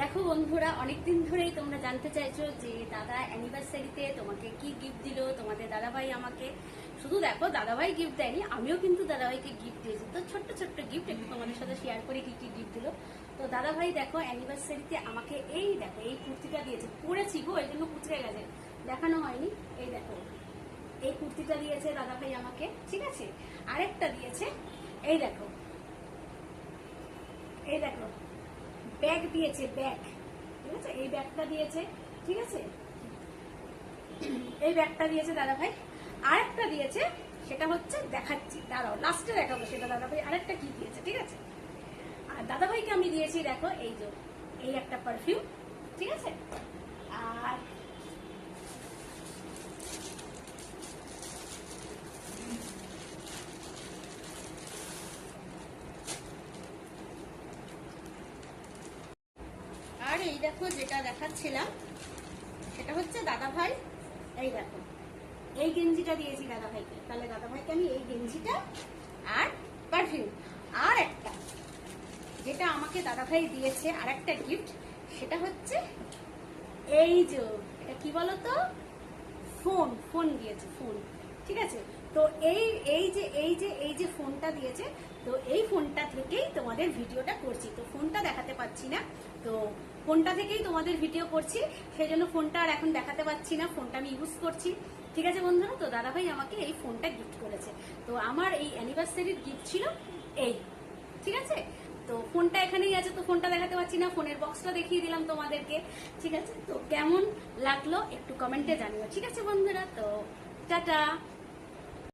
দেখো বন্ধুরা, অনেকদিন ধরেই তোমরা জানতে চাইছো যে দাদা অ্যানিভার্সারিতে তোমাকে কি গিফট দিল। তোমাদের দাদাভাই আমাকে শুধু দেখো দাদাভাই গিফট দেয়নি, আমিও কিন্তু দাদাভাইকে গিফট দিয়েছি। তো ছোট্ট ছোট্ট গিফট একটু তোমাদের সাথে শেয়ার করে কি কি গিফট দিল। তো দাদাভাই দেখো অ্যানিভার্সারিতে আমাকে এই দেখো এই কুর্তিটা দিয়েছে, পরেছি গো, এই জন্য কুচকে গেছে, দেখানো হয়নি। এই দেখো এই কুর্তিটা দিয়েছে দাদাভাই আমাকে, ঠিক আছে। আরেকটা দিয়েছে, এই দেখো এই দেখো ব্যাগ দিয়েছে, ব্যাগ, ঠিক আছে। এই ব্যাগটা দিয়েছে, ঠিক আছে, এই ব্যাগটা দিয়েছে দাদা ভাই। আরেকটা দিয়েছে, সেটা হচ্ছে দেখাচ্ছি, দাঁড়াও লাস্টে দেখাবো সেটা দাদা ভাই আরেকটা কি দিয়েছে, ঠিক আছে। আর দাদা ভাইকে আমি দিয়েছি দেখো এই যে এই একটা পারফিউম, ঠিক আছে। আর আর এই দেখো যেটা দেখাচ্ছিলাম সেটা হচ্ছে দাদা ভাই, এই দেখো এই গেঞ্জিটা দিয়েছি দাদা ভাইকে। তাহলে দাদা ভাইকে আমি এই গেঞ্জিটা আর পারফিউম, আর একটা যেটা আমাকে দাদা ভাই দিয়েছে আর একটা গিফট, সেটা হচ্ছে এই যে এটা কি বলতো, ফোন, ফোন দিয়েছে, ফোন, ঠিক আছে। তো এই যে ফোনটা দিয়েছে, তো এই ফোনটা থেকেই তোমাদের ভিডিওটা করছি। তো ফোনটা দেখাতে পাচ্ছি না, তো ফোনটা থেকেই তোমাদের ভিডিও করছি, সেই জন্য ফোনটা আর এখন দেখাতে পাচ্ছি না, ফোনটা আমি ইউজ করছি, ঠিক আছে বন্ধুরা। তো দাদাভাই আমাকে এই ফোনটা গিফট করেছে। তো আমার এই অ্যানিভার্সারির গিফট ছিল এই, ঠিক আছে। তো ফোনটা এখানেই আছে, তো ফোনটা দেখাতে পাচ্ছি না, ফোনের বক্সটা দেখিয়ে দিলাম তোমাদেরকে, ঠিক আছে। তো কেমন লাগলো একটু কমেন্টে জানিও, ঠিক আছে বন্ধুরা। তো টাটা।